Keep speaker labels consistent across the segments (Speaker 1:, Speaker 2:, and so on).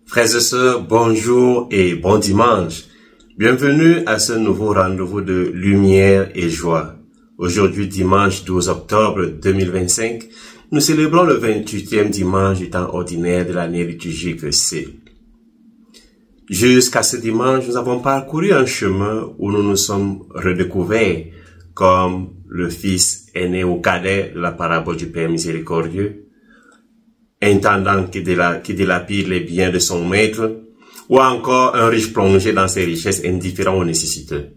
Speaker 1: Frères et sœurs, bonjour et bon dimanche. Bienvenue à ce nouveau rendez-vous de lumière et joie. Aujourd'hui, dimanche 12 octobre 2025, nous célébrons le 28e dimanche du temps ordinaire de l'année liturgique C. Jusqu'à ce dimanche, nous avons parcouru un chemin où nous nous sommes redécouverts comme le fils aîné ou cadet de la parabole du Père miséricordieux, intendant qui dilapide les biens de son maître, ou encore un riche plongé dans ses richesses indifférent aux nécessiteux.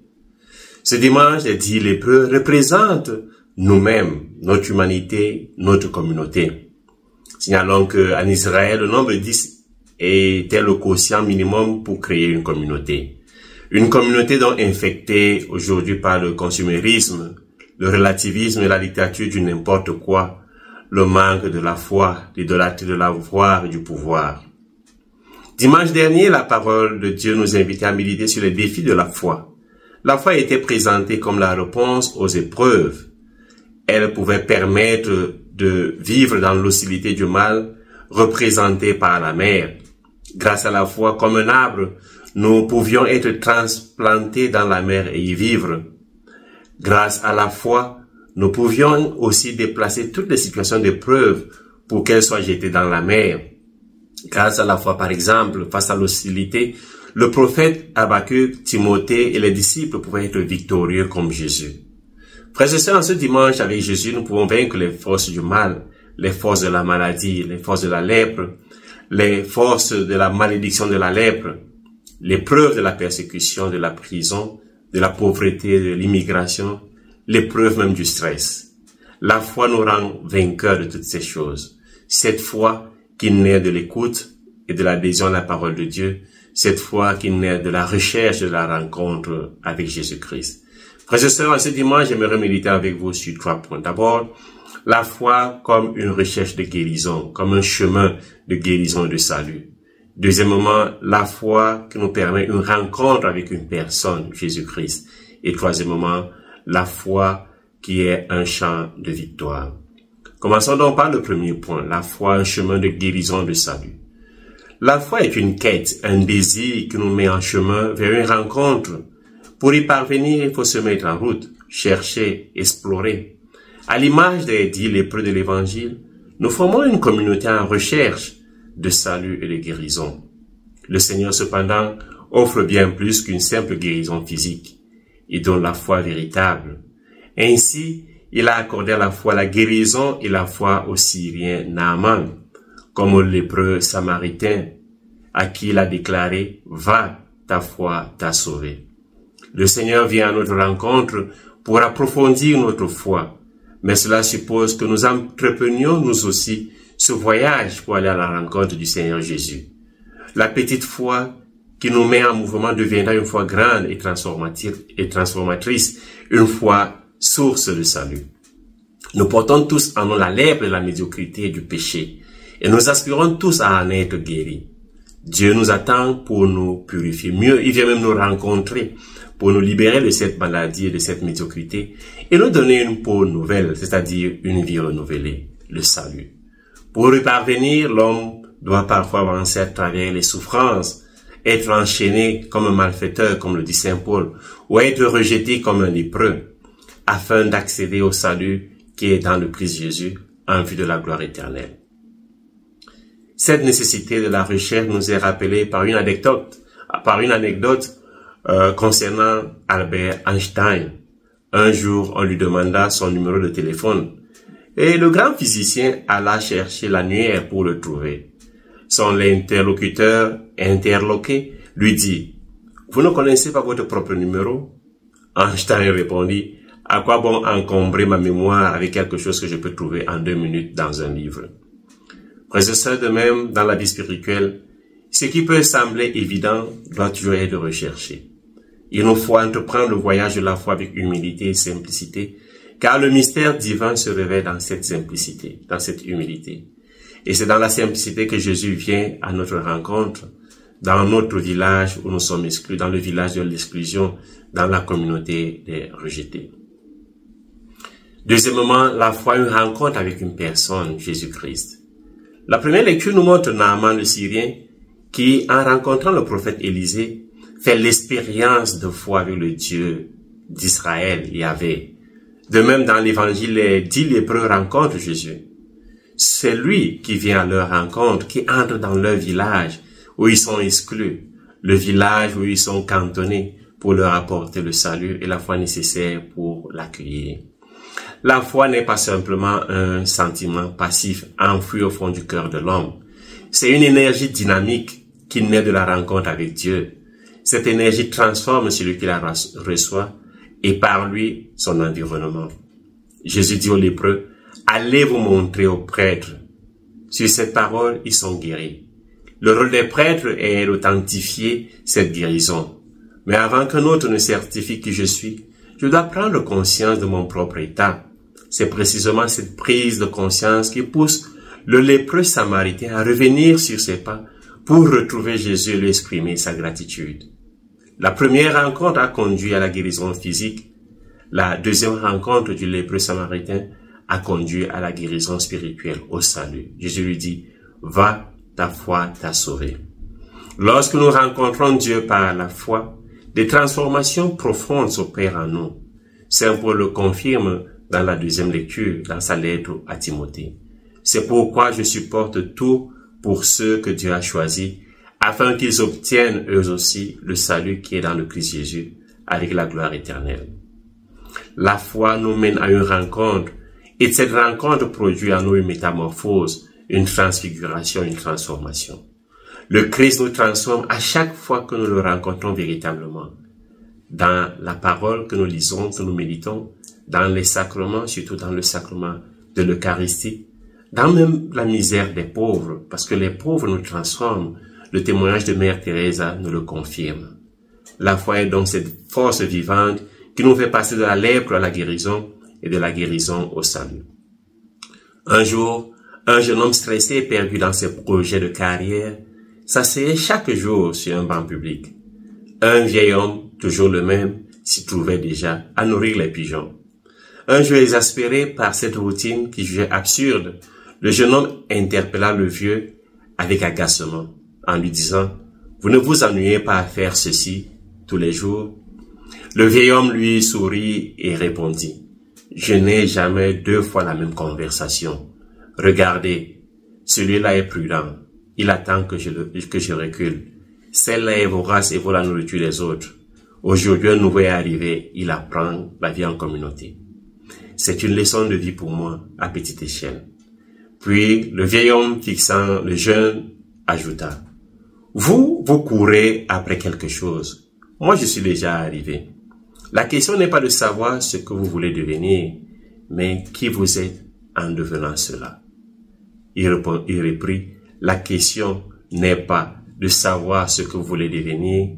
Speaker 1: Ce dimanche, les 10 lépreux représentent nous-mêmes, notre humanité, notre communauté. Signalons qu'en Israël, le nombre de 10 était le quotient minimum pour créer une communauté. Une communauté donc infectée aujourd'hui par le consumérisme, le relativisme et la dictature du n'importe quoi, le manque de la foi, l'idolâtrie de l'avoir et du pouvoir. Dimanche dernier, la parole de Dieu nous invitait à méditer sur les défis de la foi. La foi était présentée comme la réponse aux épreuves. Elle pouvait permettre de vivre dans l'hostilité du mal, représentée par la mer. Grâce à la foi, comme un arbre, nous pouvions être transplantés dans la mer et y vivre. Grâce à la foi, nous pouvions aussi déplacer toutes les situations d'épreuve pour qu'elles soient jetées dans la mer. Grâce à la foi, par exemple, face à l'hostilité, le prophète Habacuc, Timothée et les disciples pouvaient être victorieux comme Jésus. Frères et sœurs, en ce dimanche, avec Jésus, nous pouvons vaincre les forces du mal, les forces de la maladie, les forces de la lèpre, les forces de la malédiction de la lèpre, l'épreuve de la persécution, de la prison, de la pauvreté, de l'immigration, l'épreuve même du stress. La foi nous rend vainqueurs de toutes ces choses. Cette foi qui naît de l'écoute et de l'adhésion à la parole de Dieu, cette foi qui naît de la recherche de la rencontre avec Jésus-Christ. Frères et sœurs, ce dimanche, j'aimerais méditer avec vous sur 3 points. D'abord, la foi comme une recherche de guérison, comme un chemin de guérison et de salut. Deuxièmement, la foi qui nous permet une rencontre avec une personne, Jésus-Christ. Et troisièmement, la foi qui est un champ de victoire. Commençons donc par le premier point, la foi, un chemin de guérison, de salut. La foi est une quête, un désir qui nous met en chemin vers une rencontre. Pour y parvenir, il faut se mettre en route, chercher, explorer. À l'image des 10 lépreux de l'Évangile, nous formons une communauté en recherche de salut et de guérison. Le Seigneur, cependant, offre bien plus qu'une simple guérison physique. Il donne la foi véritable. Ainsi, il a accordé à la fois la guérison et la foi au Syrien Naaman, comme au lépreux samaritain, à qui il a déclaré « Va, ta foi t'a sauvé ». Le Seigneur vient à notre rencontre pour approfondir notre foi, mais cela suppose que nous entreprenions nous aussi ce voyage pour aller à la rencontre du Seigneur Jésus. La petite foi qui nous met en mouvement deviendra une foi grande et transformatrice, une foi source de salut. Nous portons tous en nous la lèpre de la médiocrité et du péché, et nous aspirons tous à en être guéris. Dieu nous attend pour nous purifier. Mieux, il vient même nous rencontrer pour nous libérer de cette maladie et de cette médiocrité et nous donner une peau nouvelle, c'est-à-dire une vie renouvelée, le salut. Pour y parvenir, l'homme doit parfois avancer à travers les souffrances, être enchaîné comme un malfaiteur, comme le dit Saint Paul, ou être rejeté comme un lépreux, afin d'accéder au salut qui est dans le Christ Jésus, en vue de la gloire éternelle. Cette nécessité de la recherche nous est rappelée par une anecdote concernant Albert Einstein. Un jour, on lui demanda son numéro de téléphone, et le grand physicien alla chercher l'annuaire pour le trouver. Son interlocuteur interloqué lui dit « Vous ne connaissez pas votre propre numéro ?» Einstein répondit « À quoi bon encombrer ma mémoire avec quelque chose que je peux trouver en 2 minutes dans un livre ?» Frères et sœurs, de même, dans la vie spirituelle, ce qui peut sembler évident doit toujours être recherché. Il nous faut entreprendre le voyage de la foi avec humilité et simplicité, car le mystère divin se révèle dans cette simplicité, dans cette humilité. Et c'est dans la simplicité que Jésus vient à notre rencontre, dans notre village où nous sommes exclus, dans le village de l'exclusion, dans la communauté des rejetés. Deuxièmement, la foi, une rencontre avec une personne, Jésus-Christ. La première lecture nous montre Naaman le Syrien qui, en rencontrant le prophète Élisée, fait l'expérience de foi avec le Dieu d'Israël, Yahvé. De même, dans l'évangile, les 10 lépreux rencontrent Jésus. C'est lui qui vient à leur rencontre, qui entre dans leur village où ils sont exclus, le village où ils sont cantonnés pour leur apporter le salut et la foi nécessaire pour l'accueillir. La foi n'est pas simplement un sentiment passif enfoui au fond du cœur de l'homme. C'est une énergie dynamique qui naît de la rencontre avec Dieu. Cette énergie transforme celui qui la reçoit et par lui son environnement. Jésus dit aux lépreux, « Allez vous montrer aux prêtres. » Sur cette parole, ils sont guéris. Le rôle des prêtres est d'authentifier cette guérison. Mais avant qu'un autre ne certifie qui je suis, je dois prendre conscience de mon propre état. C'est précisément cette prise de conscience qui pousse le lépreux samaritain à revenir sur ses pas pour retrouver Jésus et lui exprimer sa gratitude. La première rencontre a conduit à la guérison physique. La deuxième rencontre du lépreux samaritain a conduit à la guérison spirituelle, au salut. Jésus lui dit, « Va, ta foi t'a sauvé. » Lorsque nous rencontrons Dieu par la foi, des transformations profondes s'opèrent en nous. Saint Paul le confirme dans la deuxième lecture, dans sa lettre à Timothée. C'est pourquoi je supporte tout pour ceux que Dieu a choisis, afin qu'ils obtiennent eux aussi le salut qui est dans le Christ Jésus, avec la gloire éternelle. La foi nous mène à une rencontre, et cette rencontre produit en nous une métamorphose, une transfiguration, une transformation. Le Christ nous transforme à chaque fois que nous le rencontrons véritablement. Dans la parole que nous lisons, que nous méditons, dans les sacrements, surtout dans le sacrement de l'Eucharistie, dans même la misère des pauvres, parce que les pauvres nous transforment. Le témoignage de Mère Teresa nous le confirme. La foi est donc cette force vivante qui nous fait passer de la lèpre à la guérison et de la guérison au salut. Un jour, un jeune homme stressé et perdu dans ses projets de carrière s'asseyait chaque jour sur un banc public. Un vieil homme, toujours le même, s'y trouvait déjà à nourrir les pigeons. Un jour exaspéré par cette routine qu'il jugeait absurde, le jeune homme interpella le vieux avec agacement, en lui disant « Vous ne vous ennuyez pas à faire ceci tous les jours ?» Le vieil homme lui sourit et répondit « Je n'ai jamais 2 fois la même conversation. Regardez, celui-là est prudent. Il attend que je recule. Celle-là est vorace et vaut la nourriture des autres. Aujourd'hui, un nouveau est arrivé. Il apprend la vie en communauté. C'est une leçon de vie pour moi, à petite échelle. » Puis, le vieil homme fixant le jeune ajouta « Vous courez après quelque chose. Moi, je suis déjà arrivé. La question n'est pas de savoir ce que vous voulez devenir, mais qui vous êtes en devenant cela. » Il reprit « La question n'est pas de savoir ce que vous voulez devenir,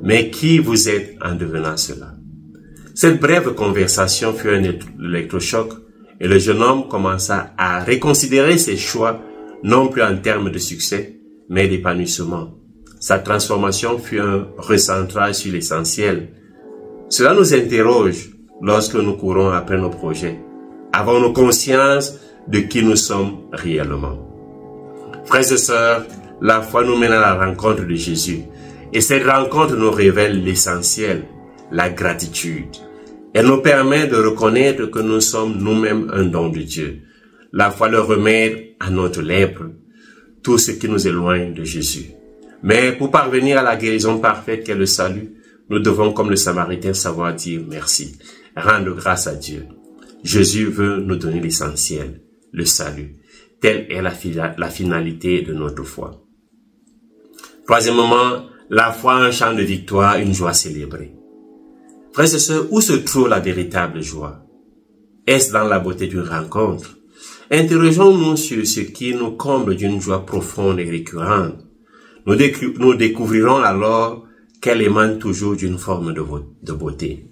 Speaker 1: mais qui vous êtes en devenant cela. » Cette brève conversation fut un électrochoc et le jeune homme commença à reconsidérer ses choix, non plus en termes de succès, mais d'épanouissement. Sa transformation fut un recentrage sur l'essentiel. Cela nous interroge lorsque nous courons après nos projets. Avons-nous conscience de qui nous sommes réellement? Frères et sœurs, la foi nous mène à la rencontre de Jésus. Et cette rencontre nous révèle l'essentiel, la gratitude. Elle nous permet de reconnaître que nous sommes nous-mêmes un don de Dieu. La foi le remède à notre lèpre, tout ce qui nous éloigne de Jésus. Mais pour parvenir à la guérison parfaite qu'est le salut, nous devons, comme le Samaritain, savoir dire merci, rendre grâce à Dieu. Jésus veut nous donner l'essentiel, le salut. Telle est la finalité de notre foi. Troisièmement, la foi, un chant de victoire, une joie célébrée. Frères et sœurs, où se trouve la véritable joie? Est-ce dans la beauté d'une rencontre? Interrogeons-nous sur ce qui nous comble d'une joie profonde et récurrente. Nous découvrirons alors qu'elle émane toujours d'une forme de beauté.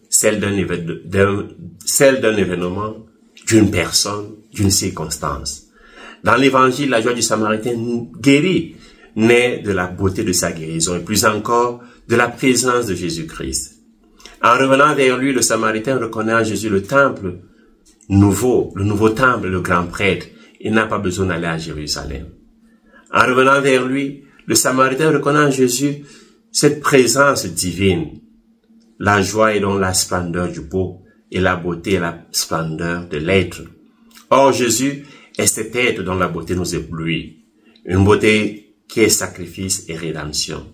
Speaker 1: Celle d'un événement, d'une personne, d'une circonstance. Dans l'évangile, la joie du Samaritain guéri naît de la beauté de sa guérison et plus encore de la présence de Jésus-Christ. En revenant vers lui, le Samaritain reconnaît en Jésus le temple nouveau, le nouveau temple, le grand prêtre. Il n'a pas besoin d'aller à Jérusalem. En revenant vers lui, le Samaritain reconnaît en Jésus cette présence divine. La joie est dans la splendeur du beau et la beauté est la splendeur de l'être. Or, Jésus est cet être dont la beauté nous éblouit. Une beauté qui est sacrifice et rédemption.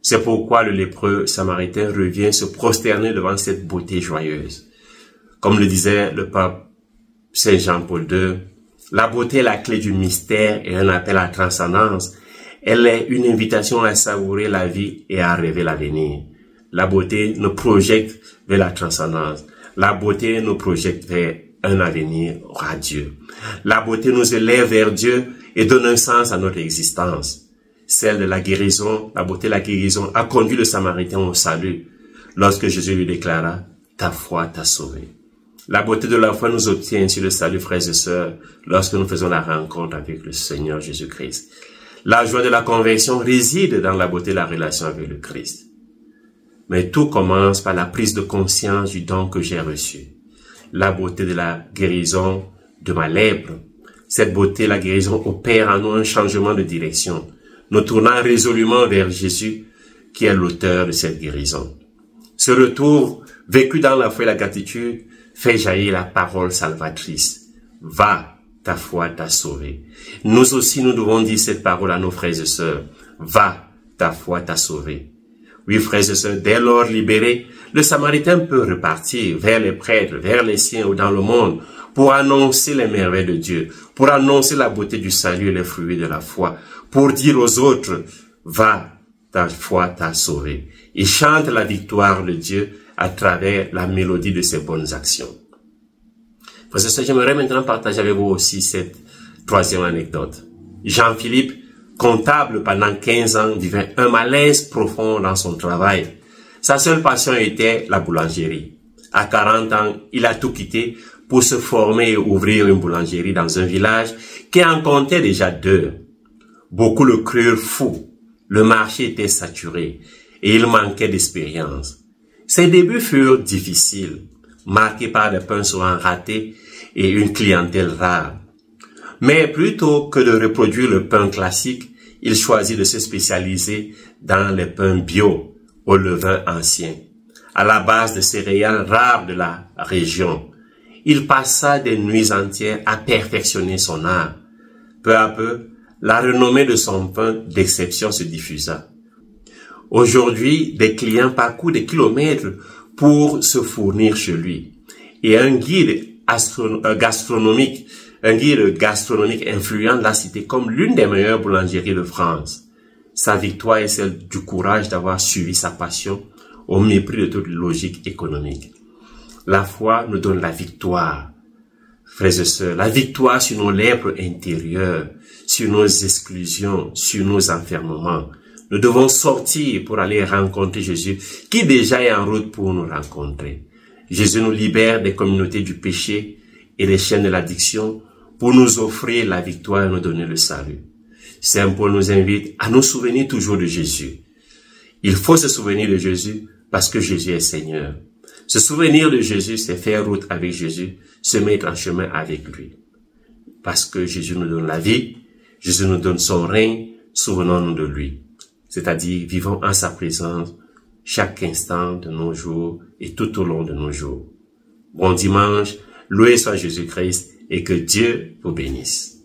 Speaker 1: C'est pourquoi le lépreux samaritain revient se prosterner devant cette beauté joyeuse. Comme le disait le pape Saint Jean-Paul II, la beauté est la clé du mystère et un appel à la transcendance. Elle est une invitation à savourer la vie et à rêver l'avenir. La beauté nous projette vers la transcendance. La beauté nous projette vers un avenir radieux. La beauté nous élève vers Dieu et donne un sens à notre existence. Celle de la guérison, la beauté de la guérison a conduit le Samaritain au salut lorsque Jésus lui déclara « Ta foi t'a sauvé ». La beauté de la foi nous obtient ainsi le salut, frères et sœurs, lorsque nous faisons la rencontre avec le Seigneur Jésus-Christ. La joie de la conversion réside dans la beauté de la relation avec le Christ. Mais tout commence par la prise de conscience du don que j'ai reçu. La beauté de la guérison de ma lèpre. Cette beauté, la guérison, opère en nous un changement de direction, nous tournant résolument vers Jésus, qui est l'auteur de cette guérison. Ce retour, vécu dans la foi et la gratitude, fait jaillir la parole salvatrice. Va, ta foi t'a sauvé. Nous aussi, nous devons dire cette parole à nos frères et sœurs. Va, ta foi t'a sauvé. Oui, frères et sœurs, dès lors libéré, le Samaritain peut repartir vers les prêtres, vers les siens ou dans le monde pour annoncer les merveilles de Dieu, pour annoncer la beauté du salut et les fruits de la foi, pour dire aux autres, va, ta foi t'a sauvé. Il chante la victoire de Dieu à travers la mélodie de ses bonnes actions. Frères et sœurs, j'aimerais maintenant partager avec vous aussi cette troisième anecdote. Jean-Philippe, comptable pendant 15 ans, vivait un malaise profond dans son travail. Sa seule passion était la boulangerie. À 40 ans, il a tout quitté pour se former et ouvrir une boulangerie dans un village qui en comptait déjà 2. Beaucoup le crurent fou. Le marché était saturé et il manquait d'expérience. Ses débuts furent difficiles, marqués par des pains souvent ratés et une clientèle rare. Mais plutôt que de reproduire le pain classique, il choisit de se spécialiser dans les pains bio, au levain ancien, à la base de céréales rares de la région. Il passa des nuits entières à perfectionner son art. Peu à peu, la renommée de son pain d'exception se diffusa. Aujourd'hui, des clients parcourent des kilomètres pour se fournir chez lui. Et un guide gastronomique influent l'a cité comme l'une des meilleures boulangeries de France. Sa victoire est celle du courage d'avoir suivi sa passion au mépris de toute logique économique. La foi nous donne la victoire, frères et sœurs, la victoire sur nos lèpres intérieures, sur nos exclusions, sur nos enfermements. Nous devons sortir pour aller rencontrer Jésus, qui déjà est en route pour nous rencontrer. Jésus nous libère des communautés du péché et des chaînes de l'addiction pour nous offrir la victoire et nous donner le salut. Saint Paul nous invite à nous souvenir toujours de Jésus. Il faut se souvenir de Jésus parce que Jésus est Seigneur. Se souvenir de Jésus, c'est faire route avec Jésus, se mettre en chemin avec lui. Parce que Jésus nous donne la vie, Jésus nous donne son règne, souvenons-nous de lui. C'est-à-dire, vivons en sa présence chaque instant de nos jours et tout au long de nos jours. Bon dimanche, loué soit Jésus-Christ et que Dieu vous bénisse.